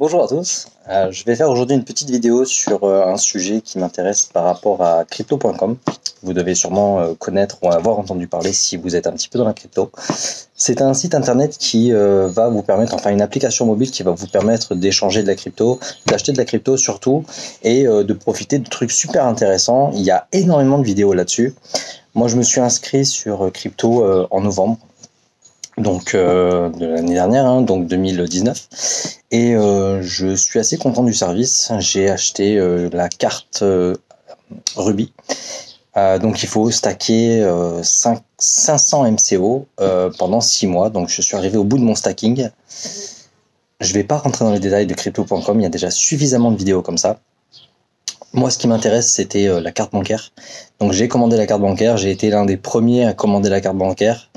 Bonjour à tous, je vais faire aujourd'hui une petite vidéo sur un sujet qui m'intéresse par rapport à crypto.com. Vous devez sûrement connaître ou avoir entendu parler si vous êtes un petit peu dans la crypto. C'est un site internet qui va vous permettre, enfin une application mobile qui va vous permettre d'échanger de la crypto, d'acheter de la crypto surtout, et de profiter de trucs super intéressants. Il y a énormément de vidéos là-dessus. Moi je me suis inscrit sur crypto en novembre. Donc de l'année dernière, donc 2019, et je suis assez content du service. J'ai acheté la carte Ruby, donc il faut stacker 500 MCO pendant 6 mois, donc je suis arrivé au bout de mon stacking. Je vais pas rentrer dans les détails de crypto.com, il y a déjà suffisamment de vidéos comme ça. Moi, ce qui m'intéresse, c'était la carte bancaire. Donc j'ai commandé la carte bancaire, j'ai été l'un des premiers à commander la carte bancaire.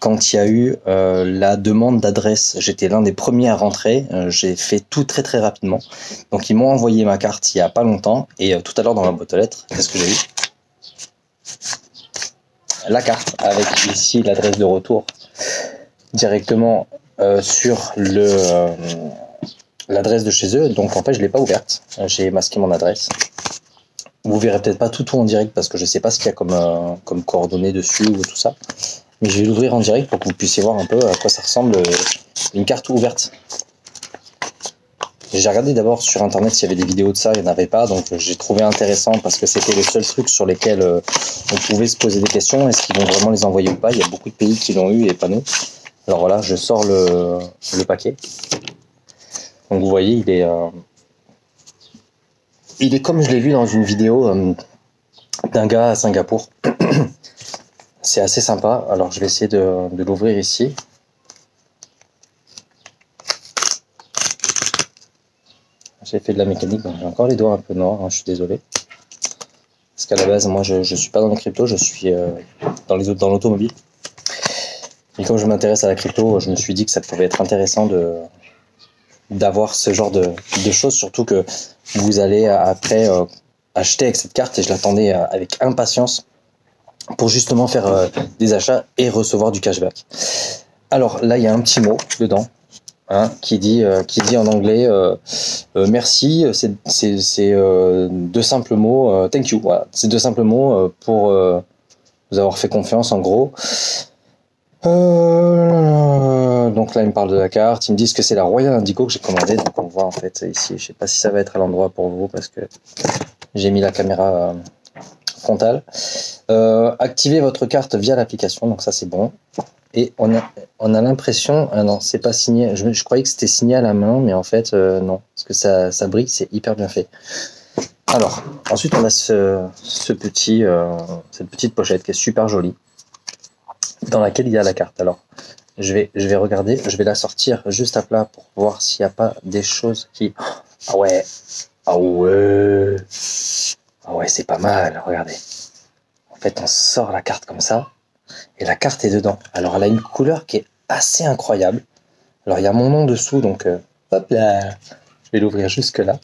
Quand il y a eu la demande d'adresse, j'étais l'un des premiers à rentrer. J'ai fait tout très très rapidement. Donc ils m'ont envoyé ma carte il y a pas longtemps. Et tout à l'heure dans la boîte aux lettres, qu'est-ce que j'ai eu? La carte avec ici l'adresse de retour directement sur l'adresse de chez eux. Donc en fait je l'ai pas ouverte. J'ai masqué mon adresse. Vous verrez peut-être pas tout en direct parce que je sais pas ce qu'il y a comme coordonnées dessus ou tout ça. Mais je vais l'ouvrir en direct pour que vous puissiez voir un peu à quoi ça ressemble une carte ouverte. J'ai regardé d'abord sur internet s'il y avait des vidéos de ça, il n'y en avait pas, donc j'ai trouvé intéressant parce que c'était le seul truc sur lesquels on pouvait se poser des questions. Est-ce qu'ils vont vraiment les envoyer ou pas? Il y a beaucoup de pays qui l'ont eu et pas nous. Alors voilà, je sors le paquet. Donc vous voyez, il est comme je l'ai vu dans une vidéo d'un gars à Singapour. C'est assez sympa. Alors je vais essayer de l'ouvrir ici. J'ai fait de la mécanique, donc j'ai encore les doigts un peu noirs, je suis désolé. Parce qu'à la base, moi je suis pas dans les cryptos, je suis dans l'automobile. Et comme je m'intéresse à la crypto, je me suis dit que ça pouvait être intéressant d'avoir ce genre de choses, surtout que vous allez après acheter avec cette carte, et je l'attendais avec impatience pour justement faire des achats et recevoir du cashback. Alors là, il y a un petit mot dedans, hein, qui dit en anglais merci. C'est deux simples mots. Thank you. Voilà, c'est deux simples mots pour vous avoir fait confiance, en gros. Donc là, ils me parlent de la carte. Ils me disent que c'est la Royal Indigo que j'ai commandé. Donc on voit en fait ici. Je sais pas si ça va être à l'endroit pour vous parce que j'ai mis la caméra frontale. Activez votre carte via l'application, donc ça c'est bon. Et on a l'impression, ah non, c'est pas signé. Je croyais que c'était signé à la main, mais en fait non, parce que ça brille, c'est hyper bien fait. Alors ensuite on a cette petite pochette qui est super jolie, dans laquelle il y a la carte. Alors je vais regarder, je vais la sortir juste à plat pour voir s'il n'y a pas des choses qui. Ah ouais, ah ouais, ah ouais, c'est pas mal. Regardez. En fait, on sort la carte comme ça, et la carte est dedans. Alors, elle a une couleur qui est assez incroyable. Alors, il y a mon nom dessous, donc hop là, je vais l'ouvrir jusque là.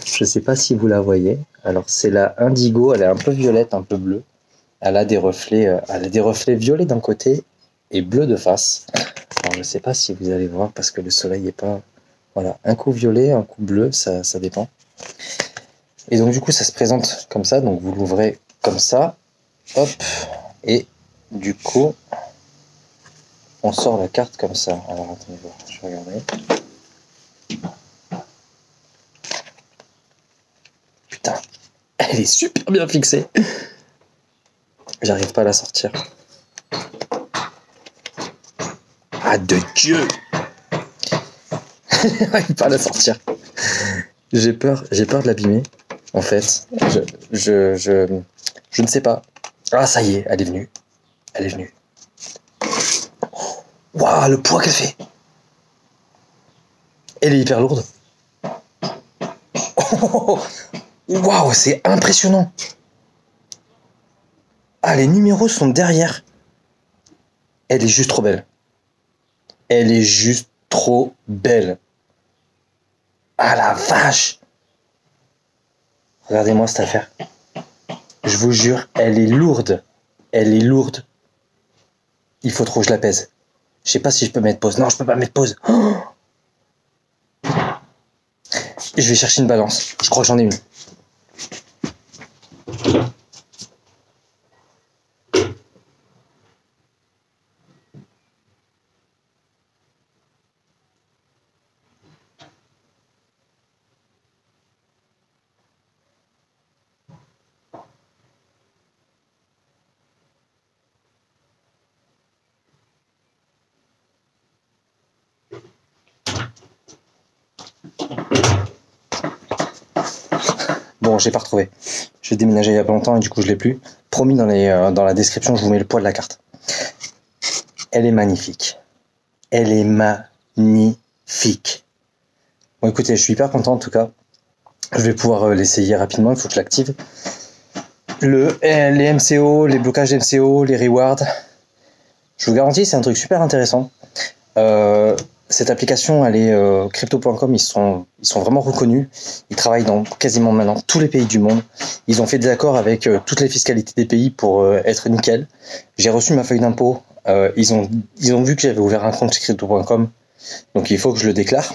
Je sais pas si vous la voyez. Alors, c'est la Indigo, elle est un peu violette, un peu bleue. Elle a des reflets violets d'un côté et bleu de face. Alors, je sais pas si vous allez voir parce que le soleil est pas. Voilà, un coup violet, un coup bleu, ça dépend. Et donc, du coup, ça se présente comme ça. Donc, vous l'ouvrez comme ça. Hop, et du coup, on sort la carte comme ça. Alors attendez voir, je vais regarder. Putain, elle est super bien fixée. J'arrive pas à la sortir. Ah de Dieu. J'arrive pas à la sortir. J'ai peur de l'abîmer. En fait, je ne sais pas. Ah ça y est, elle est venue. Elle est venue. Waouh, le poids qu'elle fait. Elle est hyper lourde. Waouh, c'est impressionnant. Ah, les numéros sont derrière. Elle est juste trop belle. Elle est juste trop belle. Ah la vache. Regardez-moi cette affaire. Je vous jure, elle est lourde. Elle est lourde. Il faut trop que je la pèse. Je sais pas si je peux mettre pause. Non, je peux pas mettre pause. Oh, Je vais chercher une balance. Je crois que j'en ai une. Bon, j'ai pas retrouvé. J'ai déménagé il y a pas longtemps et du coup je l'ai plus. Promis, dans la description, je vous mets le poids de la carte. Elle est magnifique. Elle est magnifique. Bon, écoutez, je suis hyper content en tout cas. Je vais pouvoir l'essayer rapidement, il faut que je l'active. Les MCO, les blocages d'MCO, les rewards. Je vous garantis, c'est un truc super intéressant. Cette application, elle est crypto.com, ils sont vraiment reconnus. Ils travaillent dans quasiment maintenant tous les pays du monde. Ils ont fait des accords avec toutes les fiscalités des pays pour être nickel. J'ai reçu ma feuille d'impôt. Ils ont vu que j'avais ouvert un compte chez crypto.com, donc il faut que je le déclare.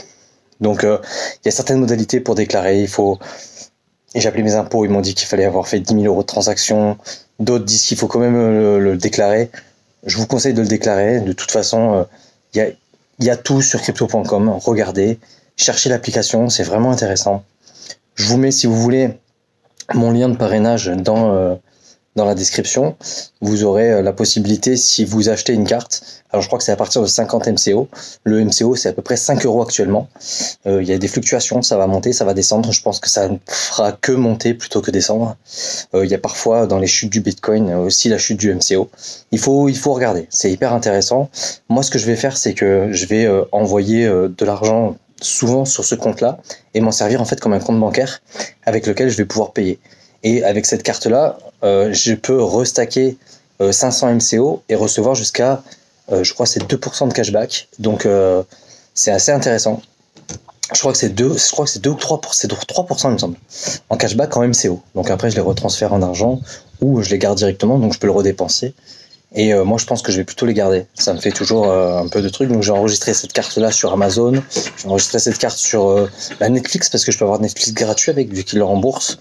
Donc il y a certaines modalités pour déclarer. Et j'ai appelé mes impôts, ils m'ont dit qu'il fallait avoir fait 10 000 euros de transactions. D'autres disent qu'il faut quand même le déclarer. Je vous conseille de le déclarer. De toute façon, il y a tout sur crypto.com. Regardez, cherchez l'application, c'est vraiment intéressant. Je vous mets, si vous voulez, mon lien de parrainage dans la description. Vous aurez la possibilité, si vous achetez une carte, alors je crois que c'est à partir de 50 MCO. Le MCO, c'est à peu près 5 euros actuellement. Il y a des fluctuations, ça va monter, ça va descendre. Je pense que ça ne fera que monter plutôt que descendre. Il y a parfois dans les chutes du Bitcoin aussi la chute du MCO. Il faut regarder, c'est hyper intéressant. Moi, ce que je vais faire, c'est que je vais envoyer de l'argent souvent sur ce compte-là et m'en servir en fait comme un compte bancaire avec lequel je vais pouvoir payer. Et avec cette carte-là, je peux restacker 500 MCO et recevoir jusqu'à, je crois, c'est 2% de cashback. Donc, c'est assez intéressant. Je crois que c'est 2 ou 3%, c'est 3%, il me semble, en cashback en MCO. Donc après, je les retransfère en argent ou je les garde directement, donc je peux le redépenser. Et moi, je pense que je vais plutôt les garder. Ça me fait toujours un peu de trucs. Donc, j'ai enregistré cette carte-là sur Amazon. J'ai enregistré cette carte sur la Netflix parce que je peux avoir Netflix gratuit avec, vu qu'il le rembourse.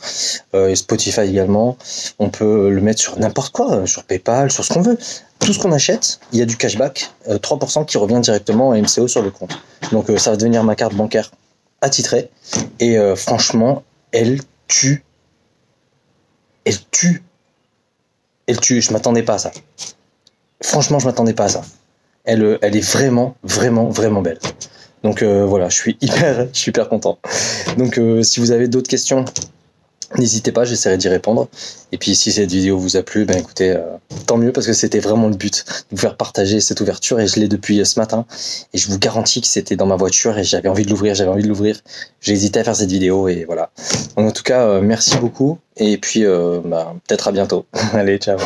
Et Spotify également. On peut le mettre sur n'importe quoi, sur PayPal, sur ce qu'on veut. Tout ce qu'on achète, il y a du cashback, 3% qui revient directement en MCO sur le compte. Donc, ça va devenir ma carte bancaire attitrée. Et franchement, elle tue. Elle tue. Elle tue. Je m'attendais pas à ça. Franchement, je m'attendais pas à ça. Elle est vraiment, vraiment, vraiment belle. Donc voilà, je suis hyper content. Donc si vous avez d'autres questions, n'hésitez pas, j'essaierai d'y répondre. Et puis si cette vidéo vous a plu, ben écoutez, tant mieux parce que c'était vraiment le but de vous faire partager cette ouverture et je l'ai depuis ce matin. Et je vous garantis que c'était dans ma voiture et j'avais envie de l'ouvrir. J'ai hésité à faire cette vidéo et voilà. Donc, en tout cas, merci beaucoup et puis peut-être à bientôt. Allez, ciao.